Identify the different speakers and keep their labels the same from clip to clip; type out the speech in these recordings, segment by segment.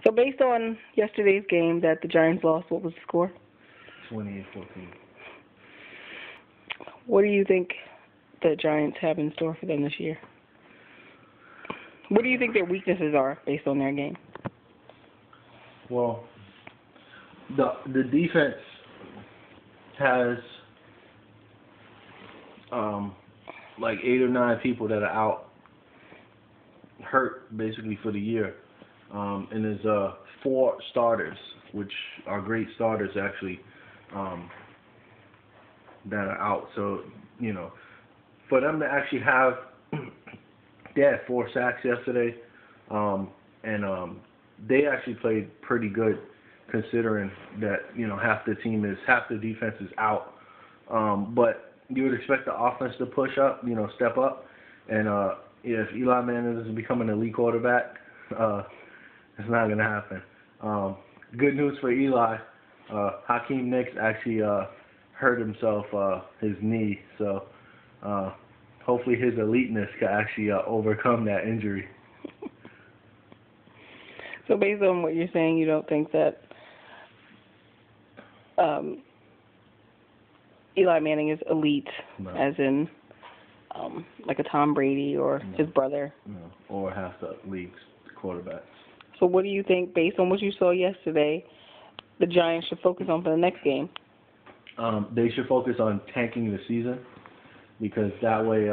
Speaker 1: So based on yesterday's game that the Giants lost, what was the score?
Speaker 2: 28-14.
Speaker 1: What do you think the Giants have in store for them this year? What do you think their weaknesses are based on their game?
Speaker 2: Well, the defense has like 8 or 9 people that are out hurt basically for the year, and there's 4 starters, which are great starters actually, that are out. So for them to actually have they had 4 sacks yesterday, and they actually played pretty good considering that half the defense is out. But you would expect the offense to push up, step up, and if Eli Manning doesn't become an elite quarterback, it's not gonna happen. Good news for Eli, Hakeem Nicks actually hurt himself, his knee, so hopefully his eliteness can actually overcome that injury.
Speaker 1: So based on what you're saying, you don't think that Eli Manning is elite,
Speaker 2: No.
Speaker 1: as in like a Tom Brady or his brother?
Speaker 2: No. Or half the league's quarterbacks.
Speaker 1: So what do you think, based on what you saw yesterday, the Giants should focus on for the next game?
Speaker 2: They should focus on tanking the season, because that way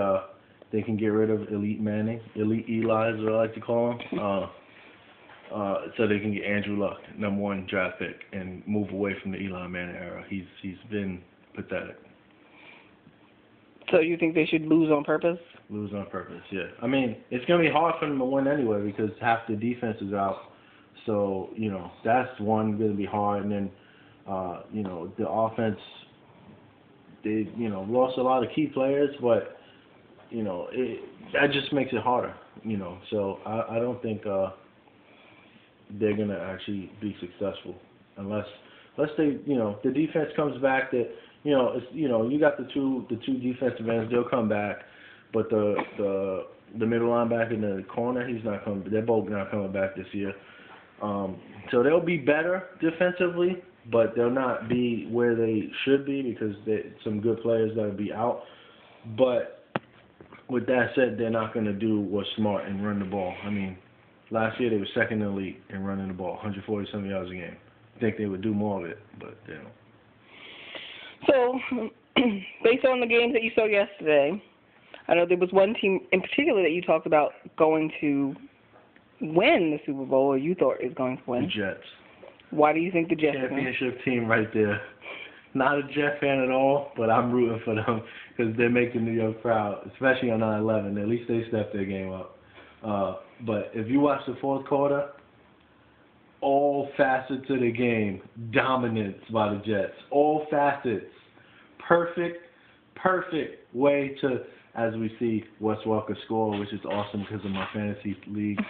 Speaker 2: they can get rid of elite Manning, elite Eli, as I like to call him, so they can get Andrew Luck, number 1 draft pick, and move away from the Eli Manning era. He's been pathetic.
Speaker 1: So you think they should lose on purpose?
Speaker 2: Lose on purpose, yeah. I mean, it's going to be hard for them to win anyway because half the defense is out. So, that's one going to be hard. And then, the offense, they, lost a lot of key players, but, that just makes it harder, So I don't think they're going to actually be successful unless they, the defense comes back that, you got the two defensive ends, they'll come back, but the middle linebacker in the corner, he's not coming. They're both not coming back this year. So they'll be better defensively, but they'll not be where they should be because some good players that'll be out. But with that said, they're not going to do what's smart and run the ball. I mean, last year they were second in the league in running the ball, 140-some yards a game. I think they would do more of it, but they don't.
Speaker 1: So, based on the games that you saw yesterday, I know there was one team in particular that you talked about going to win the Super Bowl, or you thought is going to win.
Speaker 2: The Jets.
Speaker 1: Why do you think the Jets
Speaker 2: championship team right there? Not a Jet fan at all, but I'm rooting for them because they're making New York proud, especially on 9/11. At least they stepped their game up. But if you watch the fourth quarter, all facets of the game, dominance by the Jets. All facets. Perfect way to, as we see, Wes Welker score, which is awesome because of my fantasy league.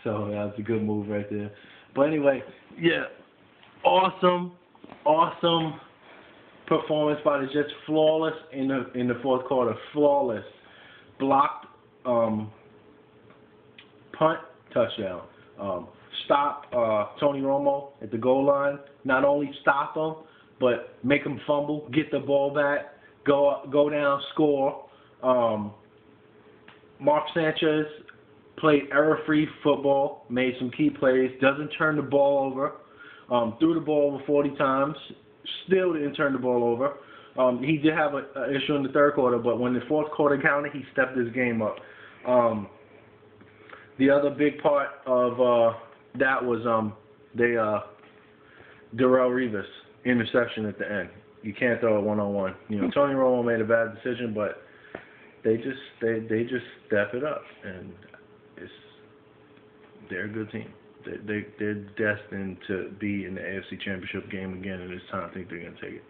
Speaker 2: So that's a good move right there. But anyway, yeah, awesome performance by the Jets. Flawless in the fourth quarter. Flawless. Blocked punt, touchdown. Stop Tony Romo at the goal line. Not only stop him, but make him fumble, get the ball back, go down, score. Mark Sanchez played error-free football, made some key plays, doesn't turn the ball over, threw the ball over 40 times, still didn't turn the ball over. He did have an issue in the third quarter, but when the fourth quarter counted, he stepped his game up. The other big part of that was Darrelle Revis interception at the end. You can't throw it one-on-one. Tony Romo made a bad decision, but they just step it up, and they're a good team. They're destined to be in the AFC Championship game again, and this time I think they're going to take it.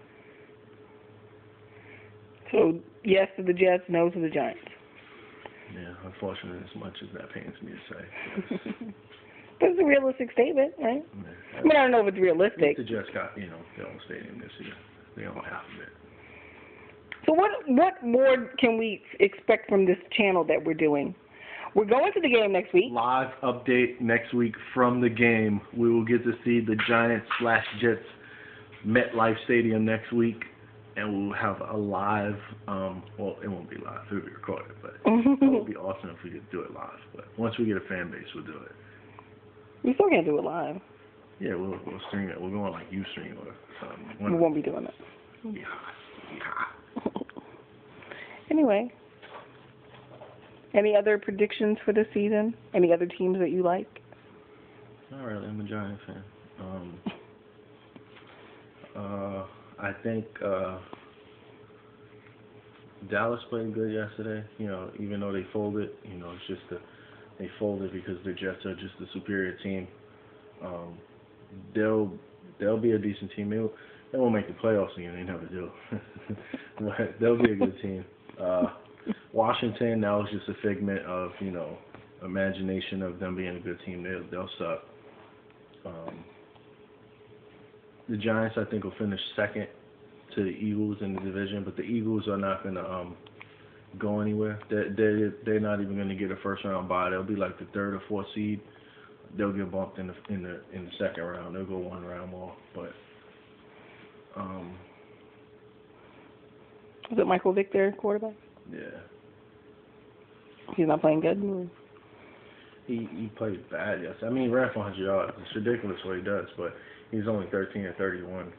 Speaker 1: So yes to the Jets, no to the Giants.
Speaker 2: Yeah, unfortunately, as much as that pains me to say.
Speaker 1: But it's a realistic statement, right?
Speaker 2: Yeah.
Speaker 1: I mean, I don't know if it's realistic.
Speaker 2: The Jets got, their own stadium this year. They own half of it.
Speaker 1: So what more can we expect from this channel that we're doing? We're going to the game next week.
Speaker 2: Live update next week from the game. We will get to see the Giants/Jets MetLife Stadium next week, and we'll have a live. Well, it won't be live; it'll be recorded, but it would be awesome if we could do it live. But once we get a fan base, we'll do it.
Speaker 1: We still can't do it live.
Speaker 2: Yeah, we'll stream it. We'll go on like Ustream or something.
Speaker 1: We won't be doing that.
Speaker 2: It'll be hot. It'll be hot.
Speaker 1: Anyway, any other predictions for this season? Any other teams that you like?
Speaker 2: Not really. I'm a Giant fan. I think Dallas played good yesterday. You know, even though they folded, you know, it's just they folded because the Jets are just the superior team. They'll be a decent team. They won't make the playoffs again. They never do. But they'll be a good team. Washington, that was just a figment of, you know, imagination of them being a good team. They'll suck. The Giants, I think, will finish second to the Eagles in the division, but the Eagles are not going to go anywhere. They're not even going to get a first round bye. They'll be like the third or fourth seed. They'll get bumped in the second round. They'll go one round more, but.
Speaker 1: Is it Michael Vick their quarterback?
Speaker 2: Yeah.
Speaker 1: He's not playing good?
Speaker 2: He played bad, yes. I mean, he ran for 100 yards. It's ridiculous what he does, but he's only 13 or 31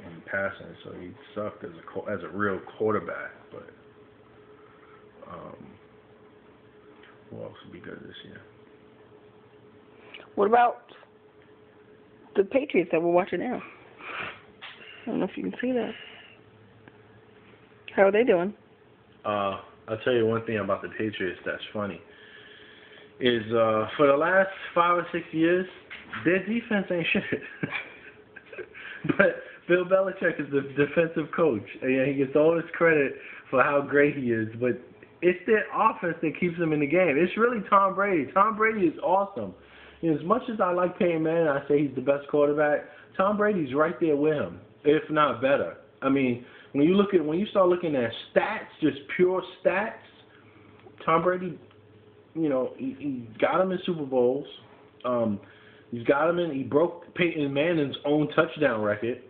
Speaker 2: in passing, so he sucked as a real quarterback. But who else would be good this year?
Speaker 1: What about the Patriots that we're watching now? I don't know if you can see that. How are they doing?
Speaker 2: I'll tell you one thing about the Patriots that's funny. Is for the last 5 or 6 years, their defense ain't shit. But Bill Belichick is the defensive coach, and he gets all this credit for how great he is. But it's their offense that keeps them in the game. It's really Tom Brady. Tom Brady is awesome. You know, as much as I like Peyton Manning, I say he's the best quarterback. Tom Brady's right there with him, if not better. I mean, when you start looking at stats, just pure stats, Tom Brady, you know, he got him in Super Bowls. He broke Peyton Manning's own touchdown record.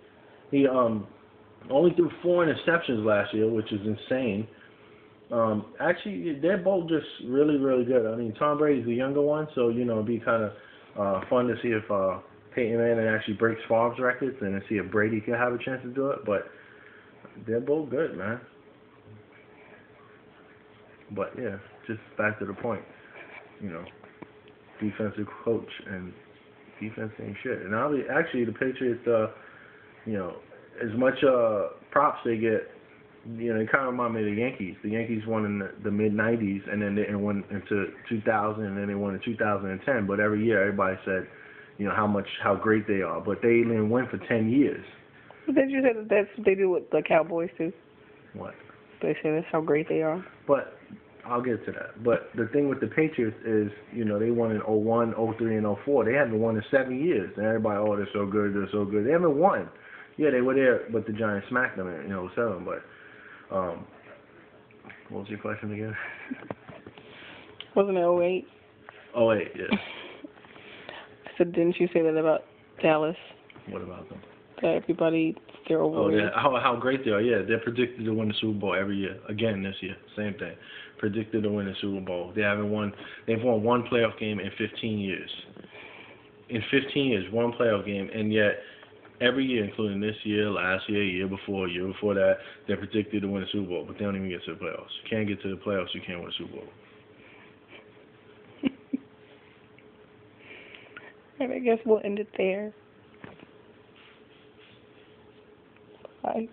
Speaker 2: He only threw 4 interceptions last year, which is insane. Actually, they're both just really, really good. I mean, Tom Brady's the younger one, so, you know, it'd be kind of fun to see if Peyton Manning actually breaks Favre's records and to see if Brady could have a chance to do it. But they're both good, man. But, yeah, just back to the point. You know, defensive coach and defense ain't shit. And actually, the Patriots, you know, as much props they get, you know, they kind of remind me of the Yankees. The Yankees won in the mid-'90s, and then they went into 2000, and then they won in 2010. But every year, everybody said, you know, how great they are. But they didn't win for 10 years.
Speaker 1: But did you say that that's what they do with the Cowboys, too?
Speaker 2: What?
Speaker 1: They say that's how great they are.
Speaker 2: But I'll get to that. But the thing with the Patriots is, you know, they won in 01, 03, and 04. They haven't won in 7 years. And everybody, oh, they're so good, they're so good. They haven't won. Yeah, they were there, but the Giants smacked them in 07. But what was your question again?
Speaker 1: Wasn't it 08?
Speaker 2: 08, yeah.
Speaker 1: So didn't you say that about Dallas?
Speaker 2: What about them?
Speaker 1: That everybody, they're overrated.
Speaker 2: Oh, how great they are. Yeah, they're predicted to win the Super Bowl every year. Again this year, same thing. Predicted to win the Super Bowl. They've won one playoff game in 15 years. In 15 years, one playoff game, and yet every year, including this year, last year, year before that, they're predicted to win the Super Bowl, but they don't even get to the playoffs. You can't get to the playoffs, you can't win the Super Bowl.
Speaker 1: And I guess we'll end it there. Bye.